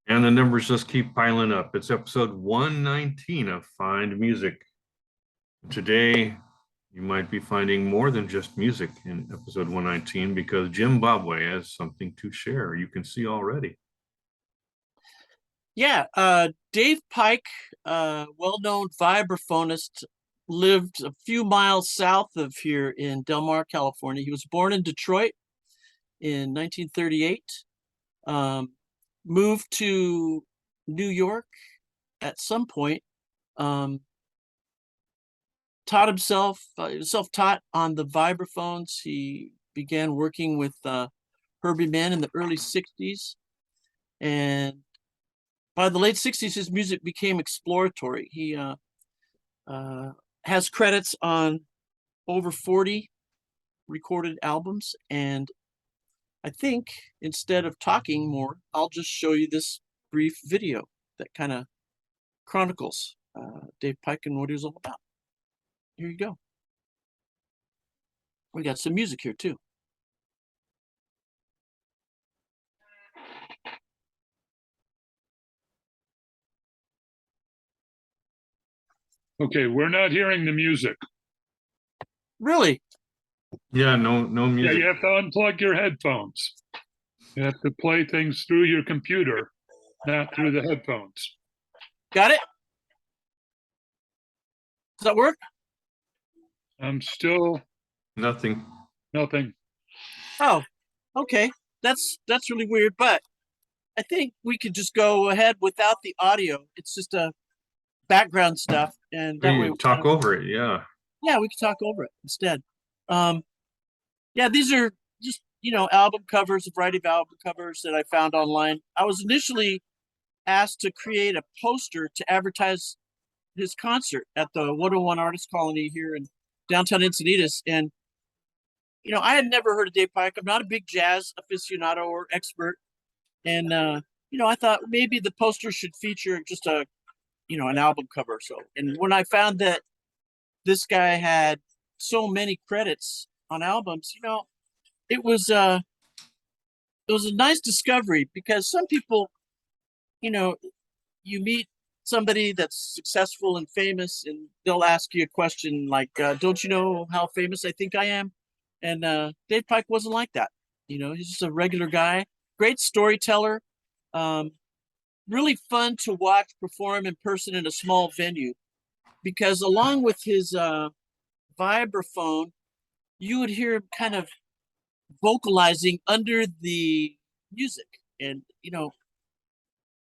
And the numbers just keep piling up. It's episode 119 of Find Music. Today, you might be finding more than just music in episode 119 because Jim Babwe has something to share. You can see already. Yeah, Dave Pike, well-known vibraphonist, lived a few miles south of here in Del Mar, California. He was born in Detroit in 1938, moved to New York at some point, taught himself, self-taught on the vibraphones. He began working with Herbie Mann in the early 60s, and by the late 60s, his music became exploratory. He has credits on over 40 recorded albums. And I think instead of talking more, I'll just show you this brief video that kind of chronicles Dave Pike and what he was all about. Here you go. We got some music here too. Okay, we're not hearing the music. Really? Yeah, no Yeah, music. you have to unplug your headphones. You have to play things through your computer, not through the headphones. Got it? Does that work? I'm still Nothing. nothing. Oh, okay. That's really weird, but I think we could just go ahead without the audio. It's just a background stuff, and that way You talk over it, yeah. Yeah, we could talk over it instead. Yeah, these are just, album covers, a variety of album covers that I found online. I was initially asked to create a poster to advertise his concert at the 101 Artist Colony here in downtown Encinitas. And, I had never heard of Dave Pike. I'm not a big jazz aficionado or expert. And, I thought maybe the poster should feature just an album cover. So, and when I found that this guy had so many credits on albums, it was a nice discovery, because some people, you meet somebody that's successful and famous, and they'll ask you a question like, don't you know how famous I think I am? And Dave Pike wasn't like that. He's just a regular guy, great storyteller, really fun to watch perform in person in a small venue, because along with his vibraphone, you would hear him kind of vocalizing under the music, and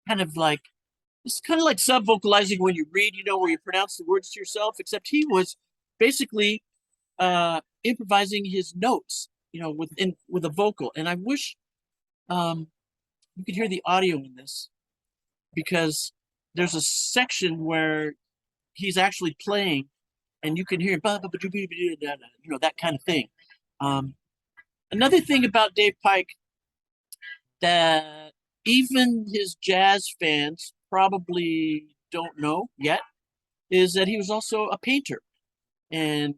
kind of like it's kind of like sub vocalizing when you read, where you pronounce the words to yourself, except he was basically improvising his notes, with a vocal. And I wish you could hear the audio in this, because there's a section where he's actually playing, and you can hear that kind of thing. Another thing about Dave Pike that even his jazz fans probably don't know yet is that he was also a painter, and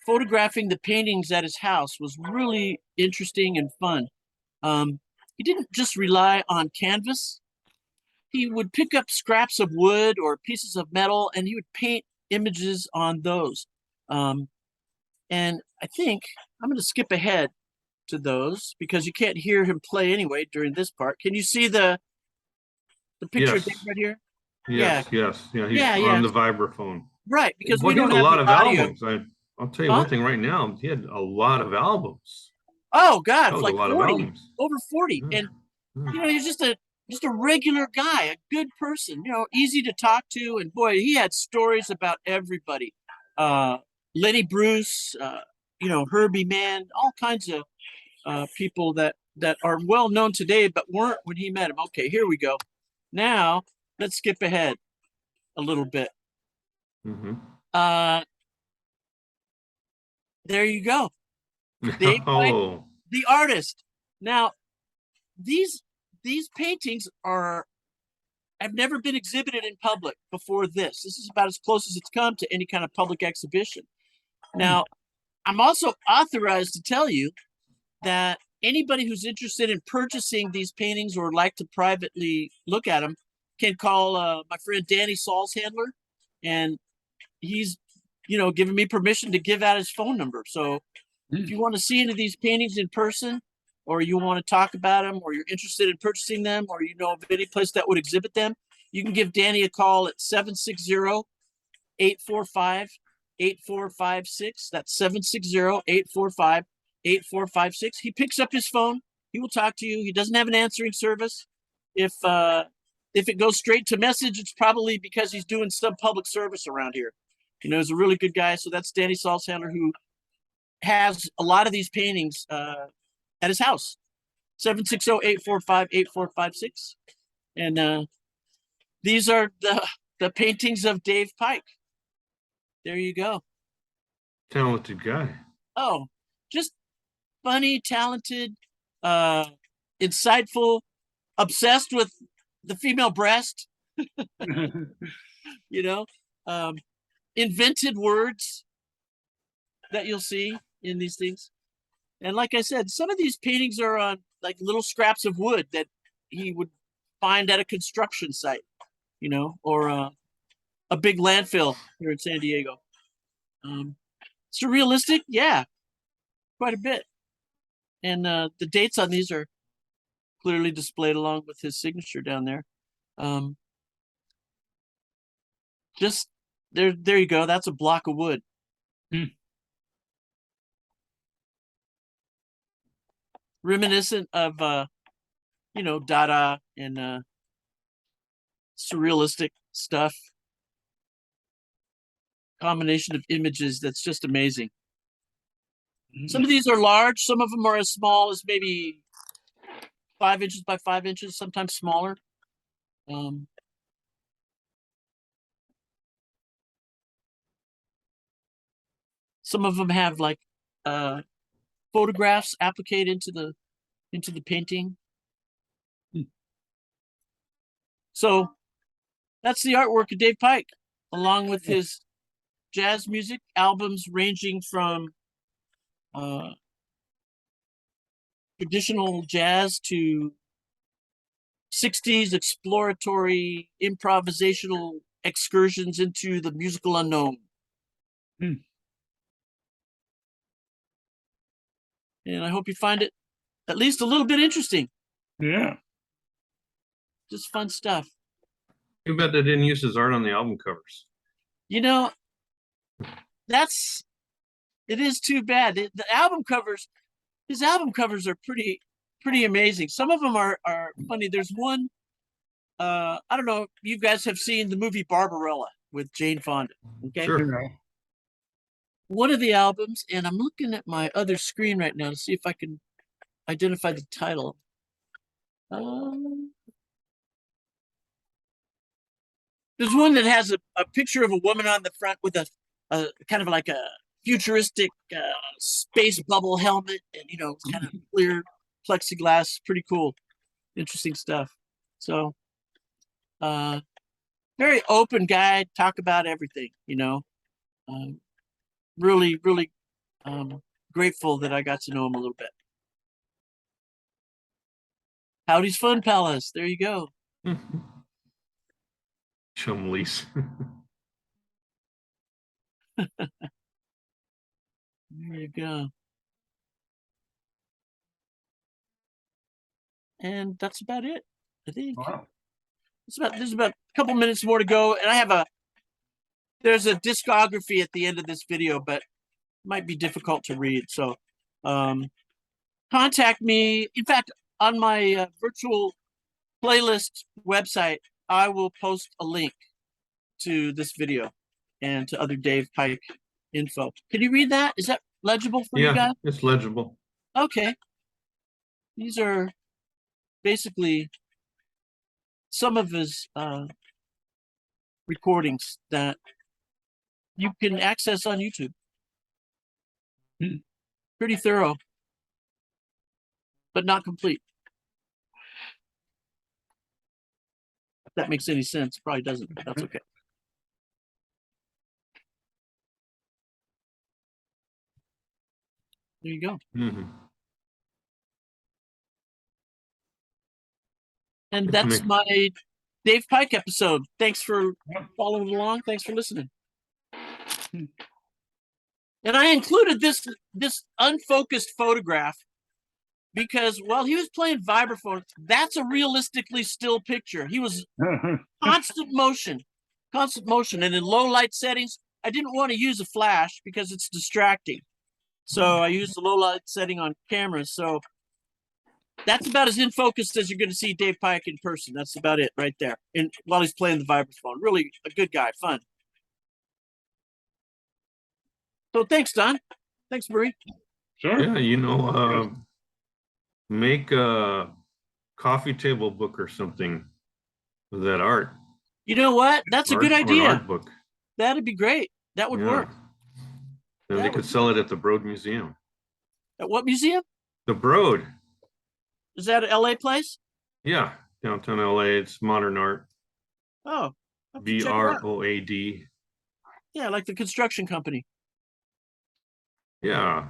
photographing the paintings at his house was really interesting and fun. He didn't just rely on canvas. He would pick up scraps of wood or pieces of metal, and he would paint images on those. And I think I'm going to skip ahead to those because you can't hear him play anyway during this part. Can you see the picture Yes. right here? Yes, Yeah. yes. Yeah, he's Yeah, on yeah. the vibraphone. Right, because Well, we he had don't a have lot the of audio. albums. I'll tell you Huh? one thing right now. He had a lot of albums. Oh God, That was a like lot of 40, albums. over 40. Yeah. And Yeah. he's just a regular guy, a good person, easy to talk to. And boy, he had stories about everybody. Lenny Bruce, Herbie Mann, all kinds of people that are well known today but weren't when he met him. Okay, here we go. Now let's skip ahead a little bit. Mm-hmm. There you go. Dave Pike, Oh, the artist. Now these paintings have never been exhibited in public before this. This is about as close as it's come to any kind of public exhibition. Now, I'm also authorized to tell you that anybody who's interested in purchasing these paintings or like to privately look at them can call my friend Danny Saul's handler, and he's, giving me permission to give out his phone number. So if you want to see any of these paintings in person, or you want to talk about them, or you're interested in purchasing them, or you know of any place that would exhibit them, you can give Danny a call at 760-845-8456. That's 760-845-8456. He picks up his phone. He will talk to you. He doesn't have an answering service. If it goes straight to message, it's probably because he's doing some public service around here. He's a really good guy. So that's Danny Salzhandler, who has a lot of these paintings at his house. 760-845-8456. And these are the paintings of Dave Pike. There you go. Talented guy. Oh, just funny, talented, insightful, obsessed with the female breast, invented words that you'll see in these things. And like I said, some of these paintings are on like little scraps of wood that he would find at a construction site, or a big landfill here in San Diego. Surrealistic, yeah, quite a bit. And the dates on these are clearly displayed along with his signature down there. Just there you go. That's a block of wood. Reminiscent of Dada and surrealistic stuff. Combination of images that's just amazing. Some of these are large. Some of them are as small as maybe 5 inches by 5 inches, sometimes smaller. Some of them have like photographs appliqued into the painting. So that's the artwork of Dave Pike, along with his jazz music albums ranging from traditional jazz to 60s exploratory improvisational excursions into the musical unknown. And I hope you find it at least a little bit interesting. Yeah. Just fun stuff. Too bad they didn't use his art on the album covers. It is too bad. The album covers, his album covers are pretty amazing. Some of them are funny. There's one, I don't know if you guys have seen the movie Barbarella with Jane Fonda. Okay. Sure. Yeah. One of the albums, and I'm looking at my other screen right now to see if I can identify the title. There's one that has a picture of a woman on the front with a kind of like a futuristic space bubble helmet and, kind of clear plexiglass. Pretty cool. Interesting stuff. So, very open guy, talk about everything, really, really grateful that I got to know him a little bit. Howdy's Fun Palace. There you go. Chumleys. There you go. And that's about it, I think. Wow. There's about a couple minutes more to go, and there's a discography at the end of this video, but it might be difficult to read. So contact me. In fact, on my virtual playlist website, I will post a link to this video and to other Dave Pike info. Can you read that? Is that legible for you guys? Yeah, it's legible. Okay. These are basically some of his recordings that you can access on YouTube. Pretty thorough, but not complete. If that makes any sense, probably doesn't, but that's okay. There you go. And that's my Dave Pike episode. Thanks for Yep. following along. Thanks for listening. And I included this unfocused photograph because while he was playing vibraphone, that's a realistically still picture. He was constant motion. And in low light settings, I didn't want to use a flash because it's distracting. So I used the low light setting on camera. So that's about as in focus as you're going to see Dave Pike in person. That's about it right there. And while he's playing the vibraphone, really a good guy, fun. So thanks, Don. Thanks, Marie. Sure. Yeah, make a coffee table book or something with that art. You know what? That's a good Or an idea. art book. That'd be great. That would work. And they could sell it at the Broad Museum. At what museum? The Broad. Is that an LA place? Yeah, downtown LA. It's modern art. Oh, I'll have to check it out. BROAD. Yeah, like the construction company. Yeah,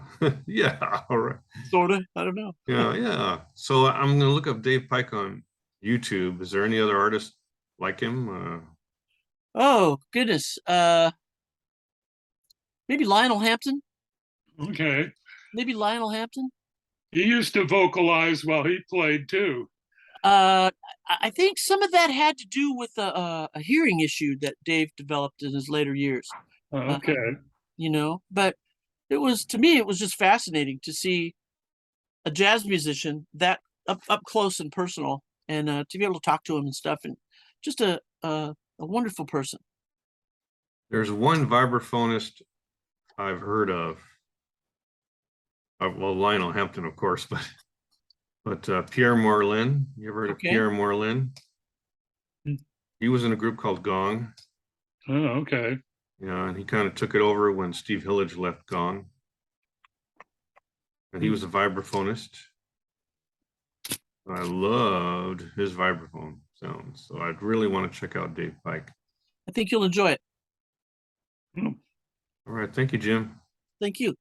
yeah, all right. Sorta. I don't know. Yeah. So I'm gonna look up Dave Pike on YouTube. Is there any other artists like him? Oh goodness. Maybe Lionel Hampton. Okay. Maybe Lionel Hampton. He used to vocalize while he played too. I think some of that had to do with a hearing issue that Dave developed in his later years. Okay. But it was, to me, it was just fascinating to see a jazz musician that up close and personal, and to be able to talk to him and stuff, and just a wonderful person. There's one vibraphonist I've heard of. Well, Lionel Hampton, of course, but Pierre Morlin. You ever heard of Pierre Morlin? He was in a group called Gong. Oh, okay. Yeah, and he kind of took it over when Steve Hillage left Gong. And he was a vibraphonist. I loved his vibraphone sounds. So I'd really want to check out Dave Pike. I think you'll enjoy it. All right. Thank you, Jim. Thank you.